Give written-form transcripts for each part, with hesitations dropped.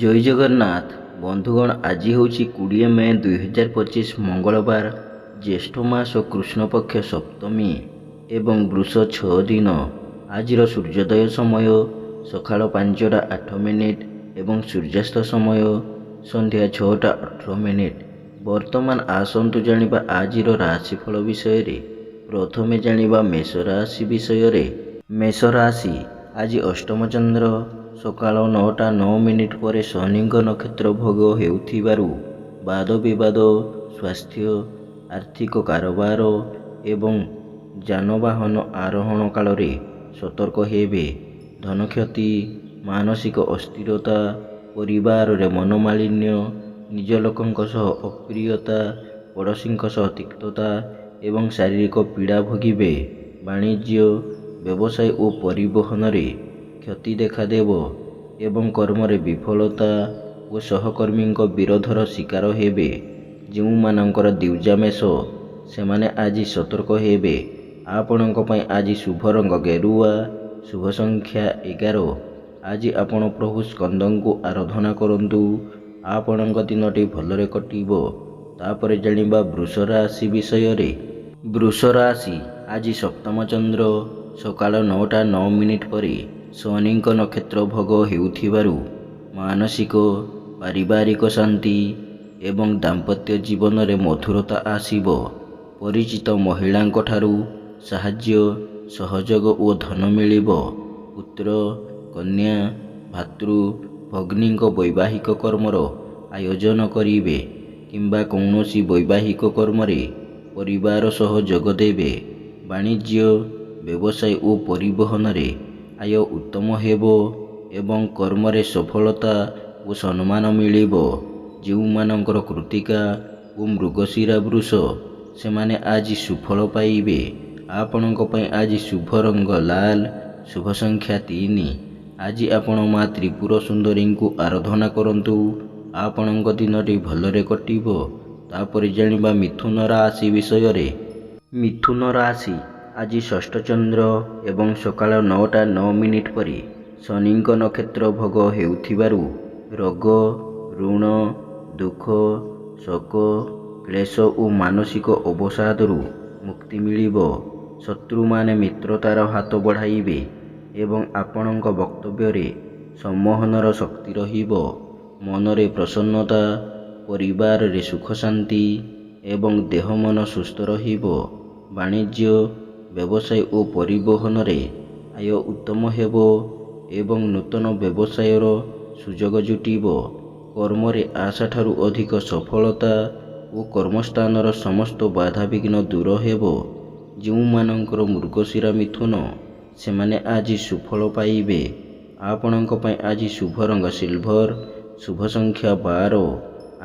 ଜୟ ଜଗନ୍ନାଥ ବନ୍ଧୁଗଣ, ଆଜି ହେଉଛି 20 ମେ 2025 ମଙ୍ଗଳବାର, ଜ୍ୟେଷ୍ଠ ମାସ କୃଷ୍ଣପକ୍ଷ ସପ୍ତମୀ ଏବଂ ବୃଷ 6 ଦିନ। ଆଜିର ସୂର୍ଯ୍ୟୋଦୟ ସମୟ ସକାଳ 5ଟା 8 ମିନିଟ୍ ଏବଂ ସୂର୍ଯ୍ୟାସ୍ତ ସମୟ ସନ୍ଧ୍ୟା 6ଟା 18 ମିନିଟ୍। ବର୍ତ୍ତମାନ ଆସନ୍ତୁ ଜାଣିବା ଆଜିର ରାଶିଫଳ ବିଷୟରେ। ପ୍ରଥମେ ଜାଣିବା ମେଷ ରାଶି ବିଷୟରେ। ମେଷ ରାଶି, ଆଜି ଅଷ୍ଟମ ଚନ୍ଦ୍ର ସକାଳ 9ଟା 9 ମିନିଟ୍ ପରେ ଶନିଙ୍କ ନକ୍ଷତ୍ର ଭୋଗ ହେଉଥିବାରୁ ବାଦ ବିବାଦ, ସ୍ୱାସ୍ଥ୍ୟ, ଆର୍ଥିକ କାରବାର ଏବଂ ଯାନବାହନ ଆରୋହଣ କାଳରେ ସତର୍କ ହେବେ। ଧନକ୍ଷତି, ମାନସିକ ଅସ୍ଥିରତା, ପରିବାରରେ ମନୋମାଳିନ୍ୟ, ନିଜ ଲୋକଙ୍କ ସହ ଅପ୍ରିୟତା, ପଡ଼ୋଶୀଙ୍କ ସହ ତିକ୍ତତା ଏବଂ ଶାରୀରିକ ପୀଡ଼ା ଭୋଗିବେ। ବାଣିଜ୍ୟ, ବ୍ୟବସାୟ ଓ ପରିବହନରେ କ୍ଷତି ଦେଖାଦେବ ଏବଂ କର୍ମରେ ବିଫଳତା ଓ ସହକର୍ମୀଙ୍କ ବିରୋଧର ଶିକାର ହେବେ। ଯେଉଁମାନଙ୍କର ଦ୍ୱିଜା ମେଷ, ସେମାନେ ଆଜି ସତର୍କ ହେବେ। ଆପଣଙ୍କ ପାଇଁ ଆଜି ଶୁଭ ରଙ୍ଗ ଗେରୁଆ, ଶୁଭ ସଂଖ୍ୟା 11। ଆଜି ଆପଣ ପ୍ରଭୁ ସ୍କନ୍ଦଙ୍କୁ ଆରାଧନା କରନ୍ତୁ। ଆପଣଙ୍କ ଦିନଟି ଭଲରେ କଟିବ। ତାପରେ ଜାଣିବା ବୃଷ ରାଶି ବିଷୟରେ। ବୃଷ ରାଶି, ଆଜି ସପ୍ତମ ଚନ୍ଦ୍ର ସକାଳ 9ଟା 9 ମିନିଟ୍ ପରେ ଶନିଙ୍କ ନକ୍ଷତ୍ର ଭୋଗ ହେଉଥିବାରୁ ମାନସିକ, ପାରିବାରିକ ଶାନ୍ତି ଏବଂ ଦାମ୍ପତ୍ୟ ଜୀବନରେ ମଧୁରତା ଆସିବ। ପରିଚିତ ମହିଳାଙ୍କ ଠାରୁ ସାହାଯ୍ୟ, ସହଯୋଗ ଓ ଧନ ମିଳିବ। ପୁତ୍ର, କନ୍ୟା, ଭାତୃ, ଭଗ୍ନୀଙ୍କ ବୈବାହିକ କର୍ମର ଆୟୋଜନ କରିବେ କିମ୍ବା କୌଣସି ବୈବାହିକ କର୍ମରେ ପରିବାର ସହ ଯୋଗ ଦେବେ। ବାଣିଜ୍ୟ, ବ୍ୟବସାୟ ଓ ପରିବହନରେ ଆୟ ଉତ୍ତମ ହେବ ଏବଂ କର୍ମରେ ସଫଳତା ଓ ସମ୍ମାନ ମିଳିବ। ଯେଉଁମାନଙ୍କର କୃତ୍ତିକା ଓ ମୃଗଶିରା ବୃଷ, ସେମାନେ ଆଜି ସୁଫଳ ପାଇବେ। ଆପଣଙ୍କ ପାଇଁ ଆଜି ଶୁଭ ରଙ୍ଗ ଲାଲ, ଶୁଭ ସଂଖ୍ୟା 3। ଆଜି ଆପଣ ମା ତ୍ରିପୁର ସୁନ୍ଦରୀଙ୍କୁ ଆରାଧନା କରନ୍ତୁ। ଆପଣଙ୍କ ଦିନଟି ଭଲରେ କଟିବ। ତାପରେ ଜାଣିବା ମିଥୁନ ରାଶି ବିଷୟରେ। ମିଥୁନ ରାଶି, ଆଜି ଷଷ୍ଠ ଚନ୍ଦ୍ର ଏବଂ ସକାଳ 9ଟା 9 ମିନିଟ୍ ପରେ ଶନିଙ୍କ ନକ୍ଷତ୍ର ଭୋଗ ହେଉଥିବାରୁ ରୋଗ, ଋଣ, ଦୁଃଖ, ଶୋକ, କ୍ଲେଶ ଓ ମାନସିକ ଅବସାଦରୁ ମୁକ୍ତି ମିଳିବ। ଶତ୍ରୁମାନେ ମିତ୍ରତାର ହାତ ବଢ଼ାଇବେ ଏବଂ ଆପଣଙ୍କ ବକ୍ତବ୍ୟରେ ସମ୍ମୋହନର ଶକ୍ତି ରହିବ। ମନରେ ପ୍ରସନ୍ନତା, ପରିବାରରେ ସୁଖ ଶାନ୍ତି ଏବଂ ଦେହ ମନ ସୁସ୍ଥ ରହିବ। ବାଣିଜ୍ୟ, ବ୍ୟବସାୟ ଓ ପରିବହନରେ ଆୟ ଉତ୍ତମ ହେବ ଏବଂ ନୂତନ ବ୍ୟବସାୟର ସୁଯୋଗ ଜୁଟିବ। କର୍ମରେ ଆଶାଠାରୁ ଅଧିକ ସଫଳତା ଓ କର୍ମସ୍ଥାନର ସମସ୍ତ ବାଧାବିଘ୍ନ ଦୂର ହେବ। ଯେଉଁମାନଙ୍କର ମୃଗଶିରା ମିଥୁନ, ସେମାନେ ଆଜି ସୁଫଳ ପାଇବେ। ଆପଣଙ୍କ ପାଇଁ ଆଜି ଶୁଭ ରଙ୍ଗ ସିଲଭର, ଶୁଭ ସଂଖ୍ୟା 12।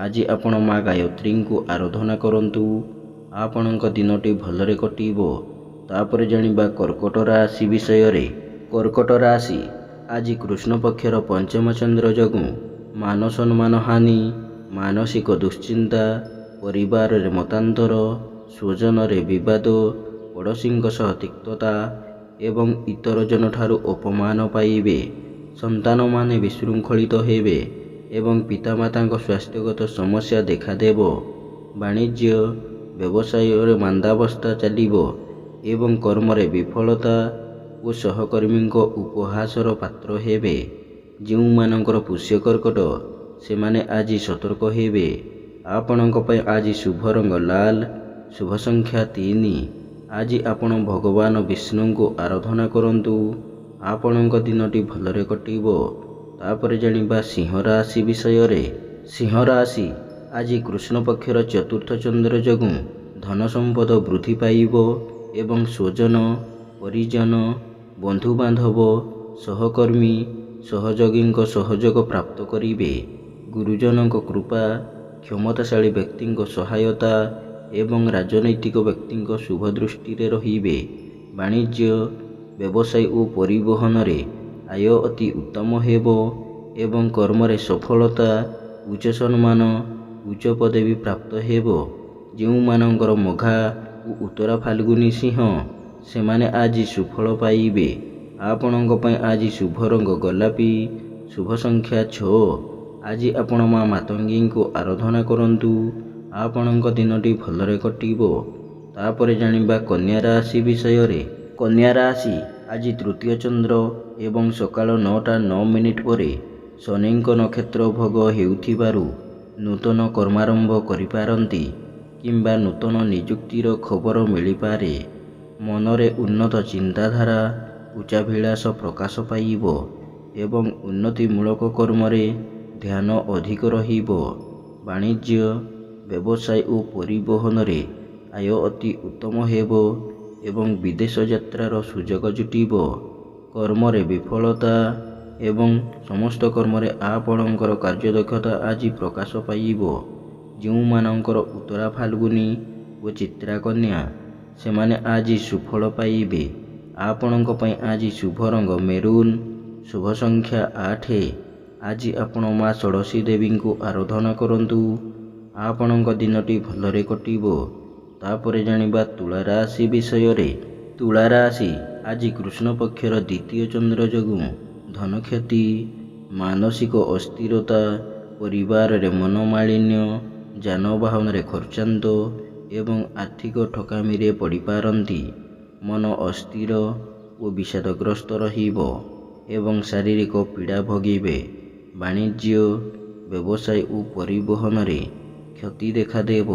ଆଜି ଆପଣ ମା ଗାୟତ୍ରୀଙ୍କୁ ଆରାଧନା କରନ୍ତୁ। ଆପଣଙ୍କ ଦିନଟି ଭଲରେ କଟିବ। ତାପରେ ଜାଣିବା କର୍କଟ ରାଶି ବିଷୟରେ। କର୍କଟ ରାଶି, ଆଜି କୃଷ୍ଣ ପକ୍ଷର ପଞ୍ଚମ ଚନ୍ଦ୍ର ଯୋଗୁଁ ମାନ ସମ୍ମାନ ହାନି, ମାନସିକ ଦୁଶ୍ଚିନ୍ତା, ପରିବାରରେ ମତାନ୍ତର, ସ୍ୱଜନରେ ବିବାଦ, ପଡ଼ୋଶୀଙ୍କ ସହ ତିକ୍ତତା ଏବଂ ଇତର ଜନଠାରୁ ଅପମାନ ପାଇବେ। ସନ୍ତାନମାନେ ବିଶୃଙ୍ଖଳିତ ହେବେ ଏବଂ ପିତାମାତାଙ୍କ ସ୍ୱାସ୍ଥ୍ୟଗତ ସମସ୍ୟା ଦେଖାଦେବ। ବାଣିଜ୍ୟ, ବ୍ୟବସାୟରେ ମାନ୍ଦାବସ୍ଥା ଚାଲିବ ଏବଂ କର୍ମରେ ବିଫଳତା ଓ ସହକର୍ମୀଙ୍କ ଉପହାସର ପାତ୍ର ହେବେ। ଯେଉଁମାନଙ୍କର ପୁଷ୍ୟ କର୍କଟ, ସେମାନେ ଆଜି ସତର୍କ ହେବେ। ଆପଣଙ୍କ ପାଇଁ ଆଜି ଶୁଭ ରଙ୍ଗ ଲାଲ, ଶୁଭ ସଂଖ୍ୟା 3। ଆଜି ଆପଣ ଭଗବାନ ବିଷ୍ଣୁଙ୍କୁ ଆରାଧନା କରନ୍ତୁ। ଆପଣଙ୍କ ଦିନଟି ଭଲରେ କଟିବ। ତାପରେ ଜାଣିବା ସିଂହ ରାଶି ବିଷୟରେ। ସିଂହ ରାଶି, ଆଜି କୃଷ୍ଣ ପକ୍ଷର ଚତୁର୍ଥ ଚନ୍ଦ୍ର ଯୋଗୁଁ ଧନ ସମ୍ପଦ ବୃଦ୍ଧି ପାଇବ ଏବଂ ସ୍ୱଜନ, ପରିଜନ, ବନ୍ଧୁବାନ୍ଧବ, ସହକର୍ମୀ, ସହଯୋଗୀଙ୍କ ସହଯୋଗ ପ୍ରାପ୍ତ କରିବେ। ଗୁରୁଜନଙ୍କ କୃପା, କ୍ଷମତାଶାଳୀ ବ୍ୟକ୍ତିଙ୍କ ସହାୟତା ଏବଂ ରାଜନୈତିକ ବ୍ୟକ୍ତିଙ୍କ ଶୁଭ ଦୃଷ୍ଟିରେ ରହିବେ। ବାଣିଜ୍ୟ, ବ୍ୟବସାୟ ଓ ପରିବହନରେ ଆୟ ଅତି ଉତ୍ତମ ହେବ ଏବଂ କର୍ମରେ ସଫଳତା, ଉଚ୍ଚ ସମ୍ମାନ, ଉଚ୍ଚ ପଦବୀ ପ୍ରାପ୍ତ ହେବ। ଯେଉଁମାନଙ୍କର ମଘା ଓ ଉତ୍ତରା ଫାଲ୍ଗୁନୀ ସିଂହ, ସେମାନେ ଆଜି ସୁଫଳ ପାଇବେ। ଆପଣଙ୍କ ପାଇଁ ଆଜି ଶୁଭ ରଙ୍ଗ ଗୋଲାପୀ, ଶୁଭ ସଂଖ୍ୟା 6। ଆଜି ଆପଣ ମା ମାତଙ୍ଗୀଙ୍କୁ ଆରାଧନା କରନ୍ତୁ। ଆପଣଙ୍କ ଦିନଟି ଭଲରେ କଟିବ। ତାପରେ ଜାଣିବା କନ୍ୟା ରାଶି ବିଷୟରେ। କନ୍ୟା ରାଶି ଆଜି ତୃତୀୟ ଚନ୍ଦ୍ର ଏବଂ ସକାଳ 9:09 ପରେ ଶନିଙ୍କ ନକ୍ଷତ୍ର ଭୋଗ ହେଉଥିବାରୁ ନୂତନ କର୍ମାରମ୍ଭ କରିପାରନ୍ତି କିମ୍ବା ନୂତନ ନିଯୁକ୍ତିର ଖବର ମିଳିପାରେ। ମନରେ ଉନ୍ନତ ଚିନ୍ତାଧାରା ଉଚ୍ଚାଭିଳାଷ ପ୍ରକାଶ ପାଇବ ଏବଂ ଉନ୍ନତିମୂଳକ କର୍ମରେ ଧ୍ୟାନ ଅଧିକ ରହିବ। ବାଣିଜ୍ୟ, ବ୍ୟବସାୟ ଓ ପରିବହନରେ ଆୟ ଅତି ଉତ୍ତମ ହେବ ଏବଂ ବିଦେଶ ଯାତ୍ରାର ସୁଯୋଗ ଜୁଟିବ। କର୍ମରେ ବିଫଳତା ଏବଂ ସମସ୍ତ କର୍ମରେ ଆପଣଙ୍କର କାର୍ଯ୍ୟଦକ୍ଷତା ଆଜି ପ୍ରକାଶ ପାଇବ। ଯେଉଁମାନଙ୍କର ଉତ୍ତରା ଫାଲ୍ଗୁନୀ ଓ ଚିତ୍ରା କନ୍ୟା ସେମାନେ ଆଜି ସୁଫଳ ପାଇବେ। ଆପଣଙ୍କ ପାଇଁ ଆଜି ଶୁଭ ରଙ୍ଗ ମେରୁନ୍, ଶୁଭ ସଂଖ୍ୟା 8। ଆଜି ଆପଣ ମା ଷୋଡ଼ଶୀ ଦେବୀଙ୍କୁ ଆରାଧନା କରନ୍ତୁ। ଆପଣଙ୍କ ଦିନଟି ଭଲରେ କଟିବ। ତାପରେ ଜାଣିବା ତୁଳା ରାଶି ବିଷୟରେ। ତୁଳା ରାଶି ଆଜି କୃଷ୍ଣ ପକ୍ଷର ଦ୍ୱିତୀୟ ଚନ୍ଦ୍ର ଯୋଗୁଁ ଧନକ୍ଷତି, ମାନସିକ ଅସ୍ଥିରତା, ପରିବାରରେ ମନୋମାଳିନ୍ୟ, ଯାନବାହନରେ ଖର୍ଚ୍ଚାନ୍ତ ଏବଂ ଆର୍ଥିକ ଠକାମିରେ ପଡ଼ିପାରନ୍ତି। ମନ ଅସ୍ଥିର ଓ ବିଷାଦଗ୍ରସ୍ତ ରହିବ ଏବଂ ଶାରୀରିକ ପୀଡ଼ା ଭୋଗିବେ। ବାଣିଜ୍ୟ, ବ୍ୟବସାୟ ଓ ପରିବହନରେ କ୍ଷତି ଦେଖାଦେବ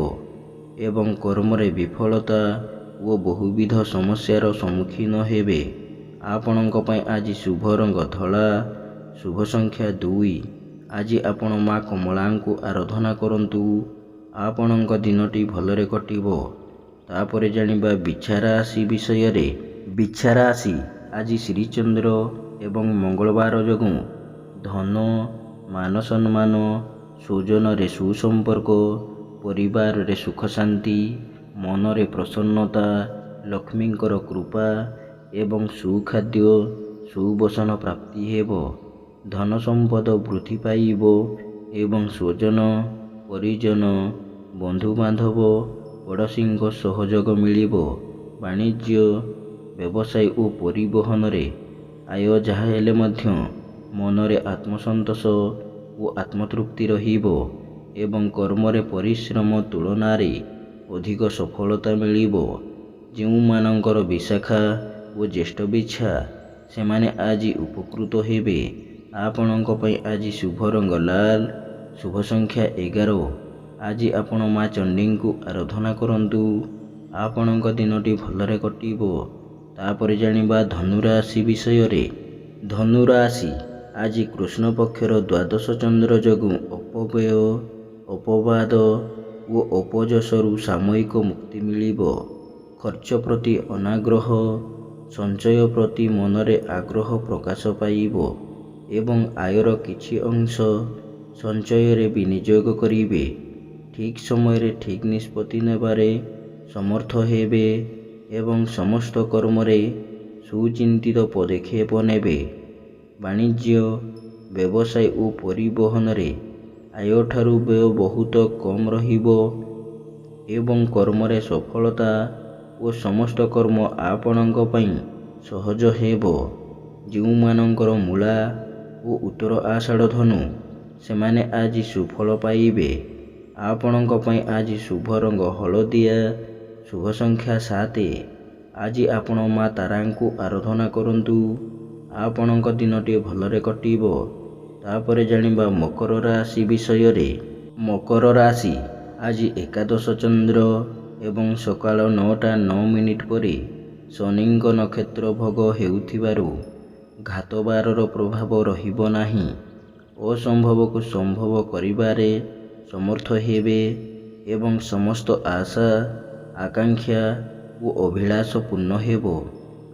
ଏବଂ କର୍ମରେ ବିଫଳତା ଓ ବହୁବିଧ ସମସ୍ୟାର ସମ୍ମୁଖୀନ ହେବେ। ଆପଣଙ୍କ ପାଇଁ ଆଜି ଶୁଭ ରଙ୍ଗ ଧଳା, ଶୁଭ ସଂଖ୍ୟା 2। ଆଜି ଆପଣ ମା କମଳାଙ୍କୁ ଆରାଧନା କରନ୍ତୁ। ଆପଣଙ୍କ ଦିନଟି ଭଲରେ କଟିବ। ତାପରେ ଜାଣିବା ବିଛା ରାଶି ବିଷୟରେ। ବିଛା ରାଶି ଆଜି ଶ୍ରୀଚନ୍ଦ୍ର ଏବଂ ମଙ୍ଗଳବାର ଯୋଗୁଁ ଧନ, ମାନ ସମ୍ମାନ, ସ୍ୱଜନରେ ସୁସମ୍ପର୍କ, ପରିବାରରେ ସୁଖ ଶାନ୍ତି, ମନରେ ପ୍ରସନ୍ନତା, ଲକ୍ଷ୍ମୀଙ୍କର କୃପା ଏବଂ ସୁଖାଦ୍ୟ, ସୁବସନ ପ୍ରାପ୍ତି ହେବ। ଧନ ସମ୍ପଦ ବୃଦ୍ଧି ପାଇବ ଏବଂ ସ୍ୱଜନ, ପରିଜନ, ବନ୍ଧୁବାନ୍ଧବ, ପଡ଼ୋଶୀଙ୍କ ସହଯୋଗ ମିଳିବ। ବାଣିଜ୍ୟ, ବ୍ୟବସାୟ ଓ ପରିବହନରେ ଆୟ ଯାହା ହେଲେ ମଧ୍ୟ ମନରେ ଆତ୍ମସନ୍ତୋଷ ଓ ଆତ୍ମତୃପ୍ତି ରହିବ ଏବଂ କର୍ମରେ ପରିଶ୍ରମ ତୁଳନାରେ ଅଧିକ ସଫଳତା ମିଳିବ। ଯେଉଁମାନଙ୍କର ବିଶାଖା ଓ ଜ୍ୟେଷ୍ଠ ବିଛା ସେମାନେ ଆଜି ଉପକୃତ ହେବେ। ଆପଣଙ୍କ ପାଇଁ ଆଜି ଶୁଭ ରଙ୍ଗ ଲାଲ, ଶୁଭ ସଂଖ୍ୟା 11। ଆଜି ଆପଣ ମା ଚଣ୍ଡୀଙ୍କୁ ଆରାଧନା କରନ୍ତୁ। ଆପଣଙ୍କ ଦିନଟି ଭଲରେ କଟିବ। ତାପରେ ଜାଣିବା ଧନୁ ରାଶି ବିଷୟରେ। ଧନୁ ରାଶି ଆଜି କୃଷ୍ଣ ପକ୍ଷର ଦ୍ୱାଦଶ ଚନ୍ଦ୍ର ଯୋଗୁଁ ଅପବ୍ୟୟ, ଅପବାଦ ଓ ଅପଯଶରୁ ସାମୟିକ ମୁକ୍ତି ମିଳିବ। ଖର୍ଚ୍ଚ ପ୍ରତି ଅନାଗ୍ରହ, ସଞ୍ଚୟ ପ୍ରତି ମନରେ ଆଗ୍ରହ ପ୍ରକାଶ ପାଇବ ଏବଂ ଆୟର କିଛି ଅଂଶ ସଞ୍ଚୟରେ ବିନିଯୋଗ କରିବେ। ଠିକ୍ ସମୟରେ ଠିକ୍ ନିଷ୍ପତ୍ତି ନେବାରେ ସମର୍ଥ ହେବେ ଏବଂ ସମସ୍ତ କର୍ମରେ ସୁଚିନ୍ତିତ ପଦକ୍ଷେପ ନେବେ। ବାଣିଜ୍ୟ, ବ୍ୟବସାୟ ଓ ପରିବହନରେ ଆୟଠାରୁ ବ୍ୟୟ ବହୁତ କମ୍ ରହିବ ଏବଂ କର୍ମରେ ସଫଳତା ଓ ସମସ୍ତ କର୍ମ ଆପଣଙ୍କ ପାଇଁ ସହଜ ହେବ। ଯେଉଁମାନଙ୍କର ମୂଳା ଓ ଉତ୍ତର ଆଷାଢ଼ ଧନୁ ସେମାନେ ଆଜି ସୁଫଳ ପାଇବେ। ଆପଣଙ୍କ ପାଇଁ ଆଜି ଶୁଭ ରଙ୍ଗ ହଳଦିଆ, ଶୁଭ ସଂଖ୍ୟା 7। ଆଜି ଆପଣ ମା ତାରାଙ୍କୁ ଆରାଧନା କରନ୍ତୁ। ଆପଣଙ୍କ ଦିନଟି ଭଲରେ କଟିବ। ତାପରେ ଜାଣିବା ମକର ରାଶି ବିଷୟରେ। ମକର ରାଶି ଆଜି ଏକାଦଶ ଚନ୍ଦ୍ର ଏବଂ ସକାଳ 9:09 ପରେ ଶନିଙ୍କ ନକ୍ଷତ୍ର ଭୋଗ ହେଉଥିବାରୁ ଘାତବାରର ପ୍ରଭାବ ରହିବ ନାହିଁ। ଅସମ୍ଭବକୁ ସମ୍ଭବ କରିବାରେ ସମର୍ଥ ହେବେ ଏବଂ ସମସ୍ତ ଆଶା, ଆକାଂକ୍ଷା ଓ ଅଭିଳାଷ ପୂର୍ଣ୍ଣ ହେବ।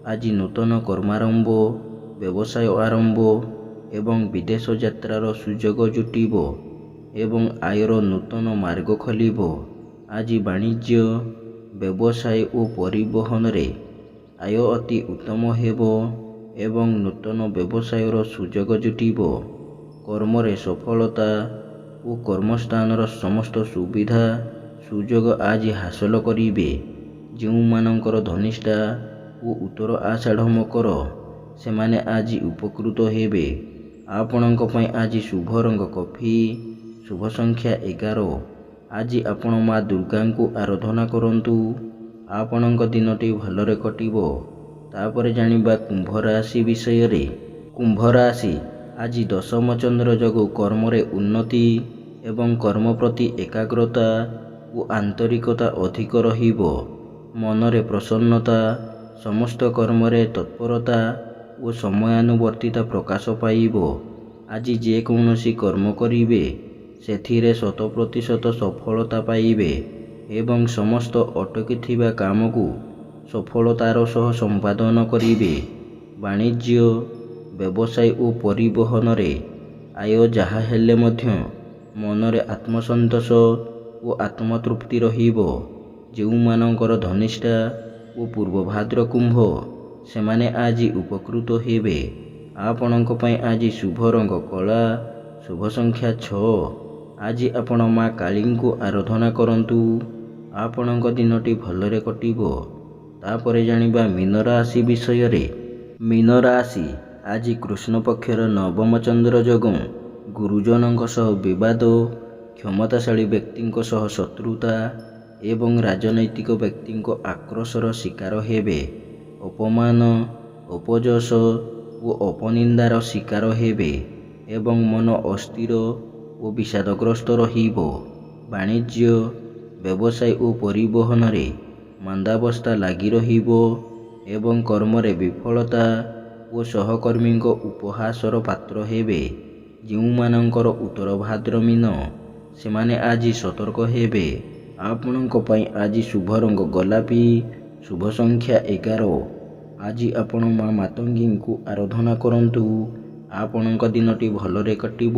ଆଜି ନୂତନ କର୍ମାରମ୍ଭ, ବ୍ୟବସାୟ ଆରମ୍ଭ ଏବଂ ବିଦେଶ ଯାତ୍ରାର ସୁଯୋଗ ଜୁଟିବ ଏବଂ ଆୟର ନୂତନ ମାର୍ଗ ଖୋଲିବ। ଆଜି ବାଣିଜ୍ୟ, ବ୍ୟବସାୟ ଓ ପରିବହନରେ ଆୟ ଅତି ଉତ୍ତମ ହେବ ଏବଂ ନୂତନ ବ୍ୟବସାୟର ସୁଯୋଗ ଜୁଟିବ। କର୍ମରେ ସଫଳତା ଓ କର୍ମସ୍ଥାନର ସମସ୍ତ ସୁବିଧା ସୁଯୋଗ ଆଜି ହାସଲ କରିବେ। ଯେଉଁମାନଙ୍କର ଧନିଷ୍ଠା ଓ ଉତ୍ତର ଆଷାଢ଼ ମକର ସେମାନେ ଆଜି ଉପକୃତ ହେବେ। ଆପଣଙ୍କ ପାଇଁ ଆଜି ଶୁଭ ରଙ୍ଗ କଫି, ଶୁଭ ସଂଖ୍ୟା 11। ଆଜି ଆପଣ ମା ଦୁର୍ଗାଙ୍କୁ ଆରାଧନା କରନ୍ତୁ। ଆପଣଙ୍କ ଦିନଟି ଭଲରେ କଟିବ। ତାପରେ ଜାଣିବା କୁମ୍ଭ ରାଶି ବିଷୟରେ। କୁମ୍ଭ ରାଶି ଆଜି ଦଶମ ଚନ୍ଦ୍ର ଯୋଗୁଁ କର୍ମରେ ଉନ୍ନତି ଏବଂ କର୍ମ ପ୍ରତି ଏକାଗ୍ରତା ଓ ଆନ୍ତରିକତା ଅଧିକ ରହିବ। ମନରେ ପ୍ରସନ୍ନତା, ସମସ୍ତ କର୍ମରେ ତତ୍ପରତା ଓ ସମୟାନୁବର୍ତ୍ତିତା ପ୍ରକାଶ ପାଇବ। ଆଜି ଯେକୌଣସି କର୍ମ କରିବେ ସେଥିରେ 100% ସଫଳତା ପାଇବେ ଏବଂ ସମସ୍ତ ଅଟକିଥିବା କାମକୁ ସଫଳତାର ସହ ସମ୍ପାଦନ କରିବେ। ବାଣିଜ୍ୟ, ବ୍ୟବସାୟ ଓ ପରିବହନରେ ଆୟ ଯାହା ହେଲେ ମଧ୍ୟ ମନରେ ଆତ୍ମସନ୍ତୋଷ ଓ ଆତ୍ମତୃପ୍ତି ରହିବ। ଯେଉଁମାନଙ୍କର ଧନିଷ୍ଠା ଓ ପୂର୍ବଭାଦ୍ର କୁମ୍ଭ, ସେମାନେ ଆଜି ଉପକୃତ ହେବେ। ଆପଣଙ୍କ ପାଇଁ ଆଜି ଶୁଭ ରଙ୍ଗ କଳା, ଶୁଭ ସଂଖ୍ୟା 6। ଆଜି ଆପଣ ମା କାଳୀଙ୍କୁ ଆରାଧନା କରନ୍ତୁ। ଆପଣଙ୍କ ଦିନଟି ଭଲରେ କଟିବ। ତାପରେ ଜାଣିବା ମୀନ ରାଶି ବିଷୟରେ। ମୀନ ରାଶି ଆଜି କୃଷ୍ଣ ପକ୍ଷର ନବମ ଚନ୍ଦ୍ର ଯୋଗୁଁ ଗୁରୁଜନଙ୍କ ସହ ବିବାଦ, କ୍ଷମତାଶାଳୀ ବ୍ୟକ୍ତିଙ୍କ ସହ ଶତ୍ରୁତା ଏବଂ ରାଜନୈତିକ ବ୍ୟକ୍ତିଙ୍କ ଆକ୍ରୋଶର ଶିକାର ହେବେ। ଅପମାନ, ଅପଯଶ ଓ ଅପନିନ୍ଦାର ଶିକାର ହେବେ ଏବଂ ମନ ଅସ୍ଥିର ଓ ବିଷାଦଗ୍ରସ୍ତ ରହିବ। ବାଣିଜ୍ୟ, ବ୍ୟବସାୟ ଓ ପରିବହନରେ ମାନ୍ଦାବସ୍ଥା ଲାଗି ରହିବ ଏବଂ କର୍ମରେ ବିଫଳତା ଓ ସହକର୍ମୀଙ୍କ ଉପହାସର ପାତ୍ର ହେବେ। ଯେଉଁମାନଙ୍କର ଉତ୍ତର ଭାଦ୍ର ମୀନ, ସେମାନେ ଆଜି ସତର୍କ ହେବେ। ଆପଣଙ୍କ ପାଇଁ ଆଜି ଶୁଭ ରଙ୍ଗ ଗୋଲାପୀ, ଶୁଭ ସଂଖ୍ୟା 11। ଆଜି ଆପଣ ମା ମାତଙ୍ଗୀଙ୍କୁ ଆରାଧନା କରନ୍ତୁ। ଆପଣଙ୍କ ଦିନଟି ଭଲରେ କଟିବ।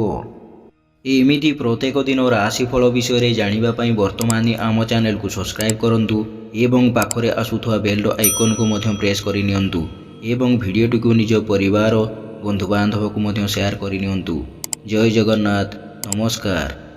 ଏମିତି ପ୍ରତ୍ୟେକ ଦିନ ରାଶିଫଳ ବିଷୟରେ ଜାଣିବା ପାଇଁ ବର୍ତ୍ତମାନ ଆମ ଚ୍ୟାନେଲକୁ ସବସ୍କ୍ରାଇବ୍ କରନ୍ତୁ ଏବଂ ପାଖରେ ଆସୁଥିବା ବେଲ୍ର ଆଇକନ୍କୁ ମଧ୍ୟ ପ୍ରେସ୍ କରିନିଅନ୍ତୁ ଏବଂ ଭିଡ଼ିଓଟିକୁ ନିଜ ପରିବାର, ବନ୍ଧୁବାନ୍ଧବକୁ ମଧ୍ୟ ସେୟାର କରିନିଅନ୍ତୁ। ଜୟ ଜଗନ୍ନାଥ। ନମସ୍କାର।